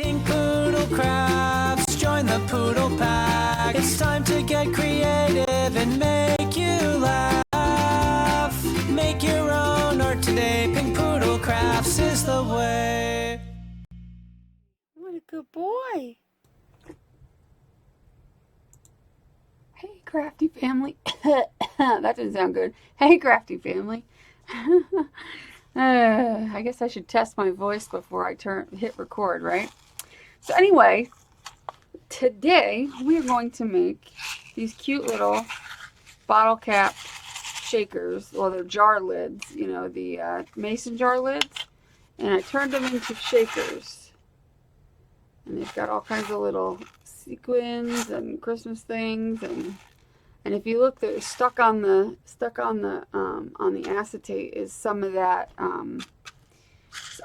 Pink Poodle Crafts, join the Poodle Pack. It's time to get creative and make you laugh. Make your own art today. Pink Poodle Crafts is the way. What a good boy. Hey, crafty family. That didn't sound good. Hey, crafty family. I guess I should test my voice before I hit record, right? So anyway, today we are going to make these cute little bottle cap shakers. Well, they're jar lids, you know, the mason jar lids. And I turned them into shakers. And they've got all kinds of little sequins and Christmas things, and if you look, they're stuck on the acetate is some of that.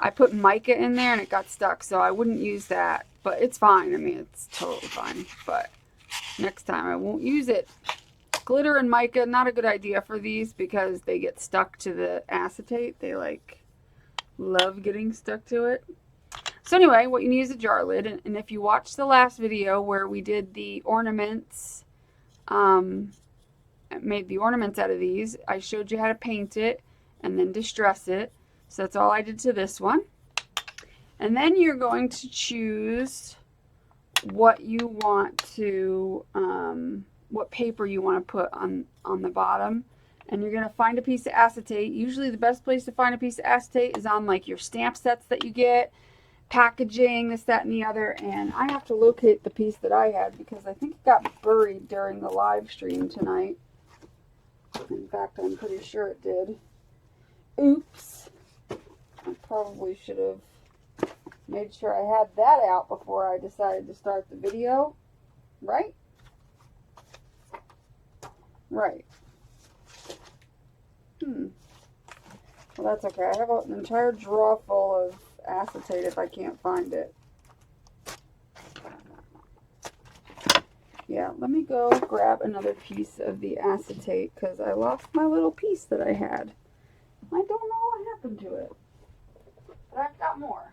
I put mica in there and it got stuck, so I wouldn't use that, but it's fine. I mean, it's totally fine, but next time I won't use it. Glitter and mica, not a good idea for these because they get stuck to the acetate. They like love getting stuck to it. So anyway, what you need is a jar lid, and if you watched the last video where we did the ornaments, made the ornaments out of these, I showed you how to paint it and then distress it. So that's all I did to this one. And then you're going to choose what you want to, what paper you want to put on the bottom. And you're going to find a piece of acetate. Usually the best place to find a piece of acetate is on like your stamp sets that you get. Packaging, this, that, and the other, and I have to locate the piece that I had because I think it got buried during the live stream tonight. In fact, I'm pretty sure it did. Oops. I probably should have made sure I had that out before I decided to start the video. Right? Right. Well, that's okay. I have an entire drawer full of acetate if I can't find it. Yeah, let me go grab another piece of the acetate because I lost my little piece that I had. I don't know what happened to it, but I've got more.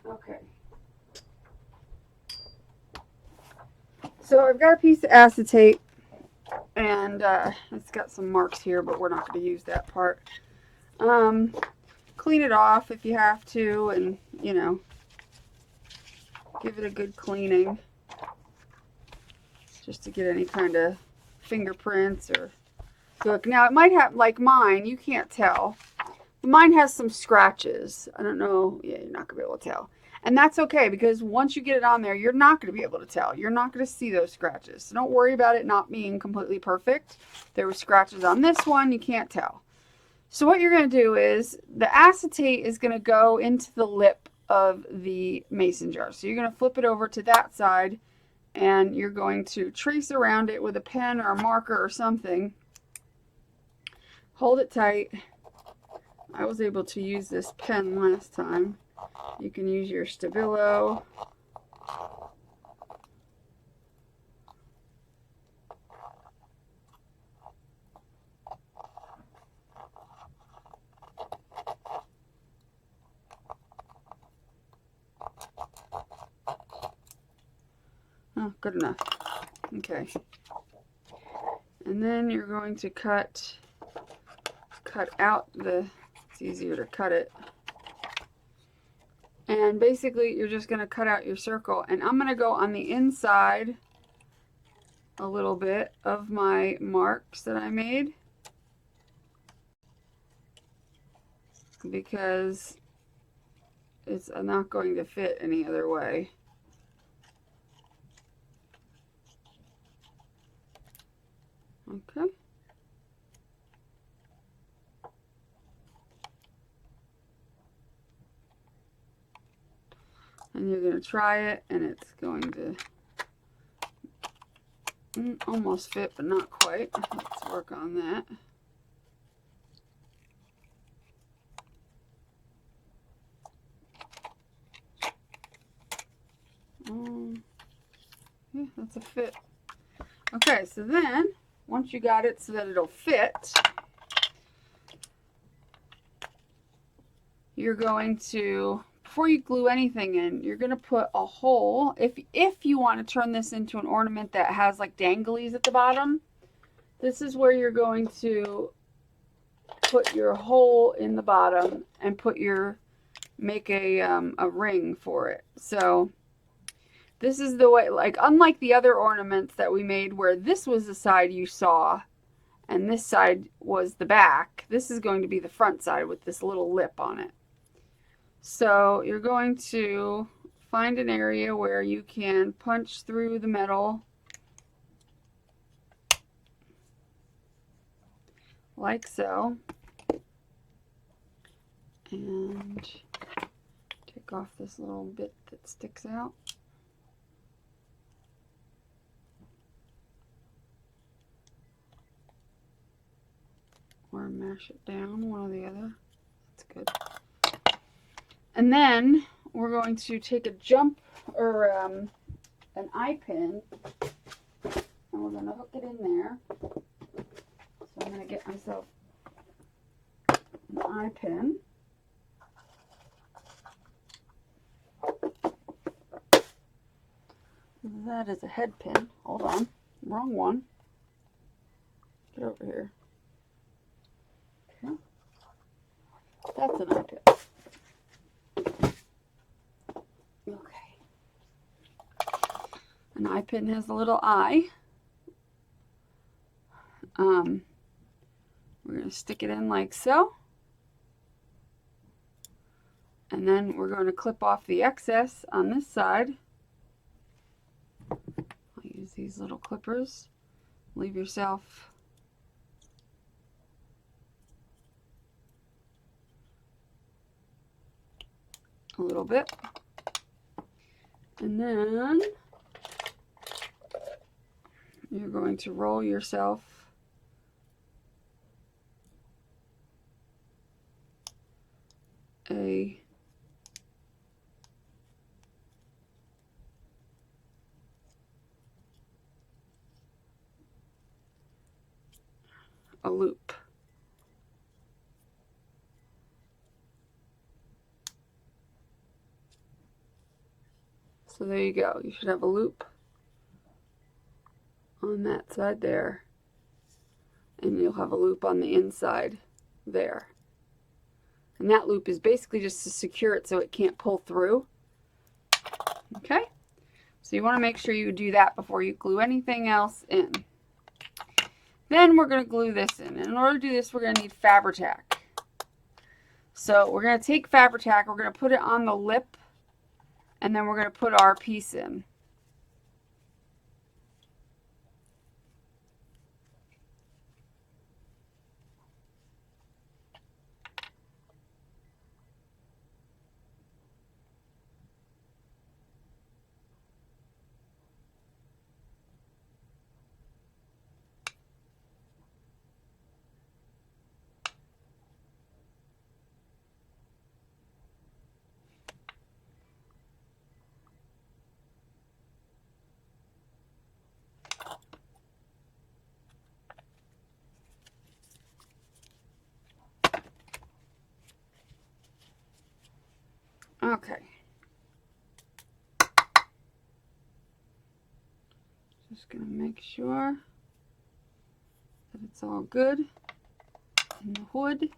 Okay. So I've got a piece of acetate, and it's got some marks here, but we're not going to use that part. Clean it off if you have to, and, you know, give it a good cleaning just to get any kind of fingerprints or look. Now, it might have, like mine, you can't tell. Mine has some scratches. I don't know. Yeah, you're not going to be able to tell. And that's okay because once you get it on there, you're not going to be able to tell. You're not going to see those scratches. So don't worry about it not being completely perfect. There were scratches on this one. You can't tell. So what you're going to do is the acetate is going to go into the lip of the mason jar. So you're going to flip it over to that side and you're going to trace around it with a pen or a marker or something. Hold it tight. I was able to use this pen last time. You can use your Stabilo. Oh, good enough. Okay. And then you're going to cut out the, it's easier to cut it. And basically, you're just going to cut out your circle. And I'm going to go on the inside a little bit of my marks that I made. Because it's not going to fit any other way. Okay. And you're going to try it, and it's going to almost fit, but not quite. Let's work on that. Yeah, that's a fit. Okay, so then once you got it so that it'll fit, you're going to, before you glue anything in, you're going to put a hole. If you want to turn this into an ornament that has like danglies at the bottom, this is where you're going to put your hole in the bottom and make a ring for it. So this is the way, like unlike the other ornaments that we made where this was the side you saw and this side was the back, this is going to be the front side with this little lip on it. So you're going to find an area where you can punch through the metal like so, and take off this little bit that sticks out. Or mash it down, one or the other. That's good. And then we're going to take a jump or an eye pin, and we're going to hook it in there. So I'm going to get myself an eye pin. That is a head pin. Hold on. Wrong one. Get over here. Okay. That's an eye pin. Okay. An eye pin has a little eye. We're going to stick it in like so. And then we're going to clip off the excess on this side. I'll use these little clippers. Leave yourself a little bit. And then you're going to roll yourself a loop. So there you go. You should have a loop on that side there, and you'll have a loop on the inside there. And that loop is basically just to secure it so it can't pull through. Okay? So you want to make sure you do that before you glue anything else in. Then we're going to glue this in. And in order to do this, we're going to need Fabri-Tac. So we're going to take Fabri-Tac, we're going to put it on the lip, and then we're going to put our piece in. Okay. Just going to make sure that it's all good in the hood.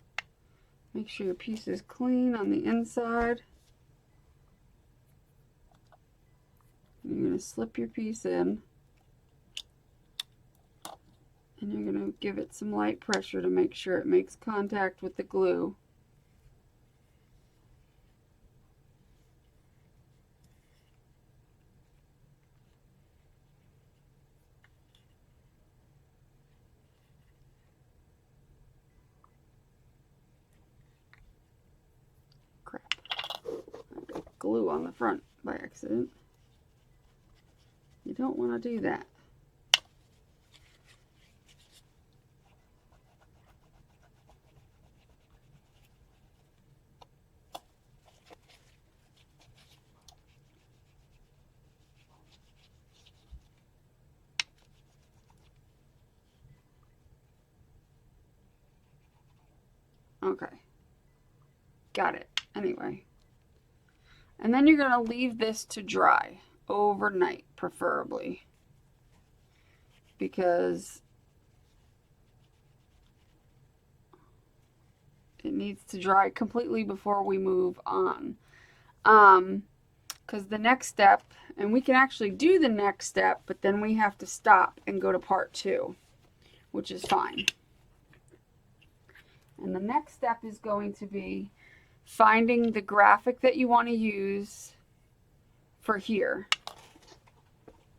Make sure your piece is clean on the inside. You're going to slip your piece in, and you're going to give it some light pressure to make sure it makes contact with the glue. Crap. I got glue on the front by accident. You don't want to do that. Okay. Got it. Anyway. And then you're going to leave this to dry overnight, preferably. Because it needs to dry completely before we move on. Because the next step, and we can actually do the next step, but then we have to stop and go to part 2, which is fine. And the next step is going to be finding the graphic that you want to use for here.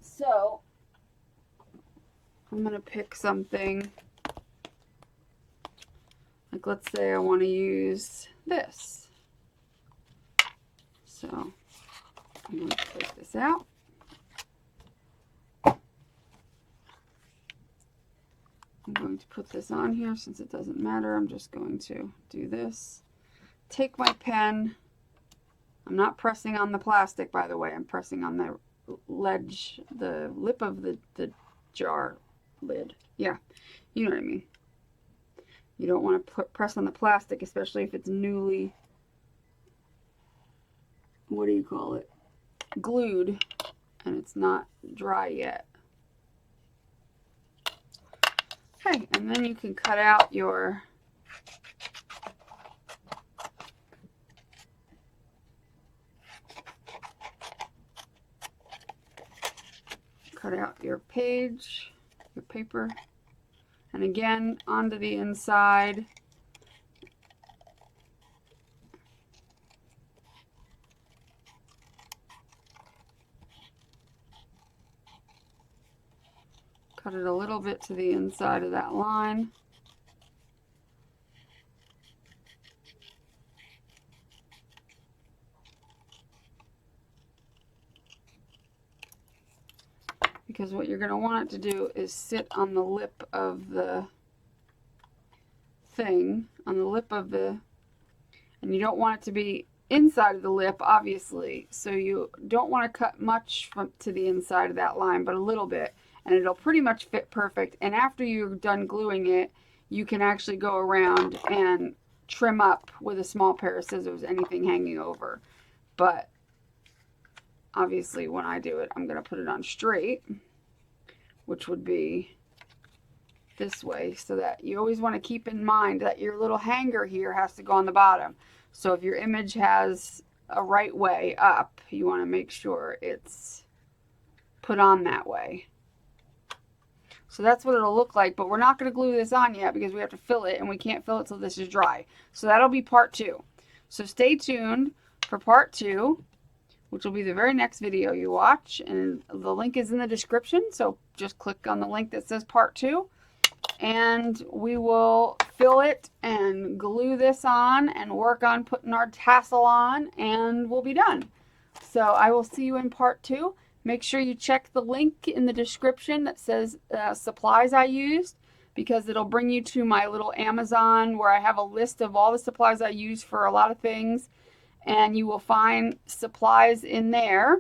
So I'm going to pick something, like let's say I want to use this. So I'm going to take this out. I'm going to put this on here since it doesn't matter. I'm just going to do this. Take my pen. I'm not pressing on the plastic, by the way. I'm pressing on the ledge, the lip of the jar lid. Yeah, you know what I mean. You don't want to press on the plastic, especially if it's newly, what do you call it, glued, and it's not dry yet. Okay, and then you can cut out your page, your paper, and again onto the inside. Cut it a little bit to the inside of that line. Because what you're going to want it to do is sit on the lip of the thing, on the lip of the, and you don't want it to be inside of the lip, obviously. So you don't want to cut much to the inside of that line, but a little bit. And it'll pretty much fit perfect. And after you're done gluing it, you can actually go around and trim up with a small pair of scissors anything hanging over. But obviously when I do it, I'm going to put it on straight, which would be this way, so that you always want to keep in mind that your little hanger here has to go on the bottom. So if your image has a right way up, you want to make sure it's put on that way. So that's what it'll look like, but we're not going to glue this on yet because we have to fill it, and we can't fill it till this is dry. So that'll be part 2. So stay tuned for part 2, which will be the very next video you watch, and the link is in the description. So just click on the link that says part 2, and we will fill it and glue this on and work on putting our tassel on, and we'll be done. So I will see you in part 2. Make sure you check the link in the description that says supplies I used, because it'll bring you to my little Amazon where I have a list of all the supplies I use for a lot of things. And you will find supplies in there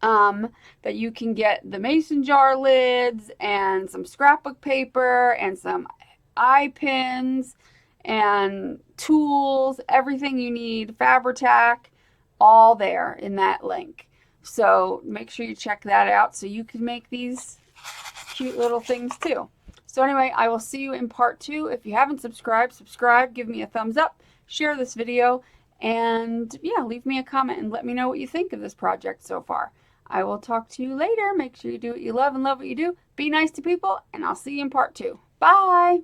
that you can get the mason jar lids and some scrapbook paper and some eye pins and tools, everything you need, Fabri-Tac, all there in that link. So make sure you check that out so you can make these cute little things too. So anyway, I will see you in part 2. If you haven't subscribed, subscribe, give me a thumbs up, share this video, and yeah, leave me a comment and let me know what you think of this project so far. I will talk to you later. Make sure you do what you love and love what you do. Be nice to people, and I'll see you in part 2. Bye.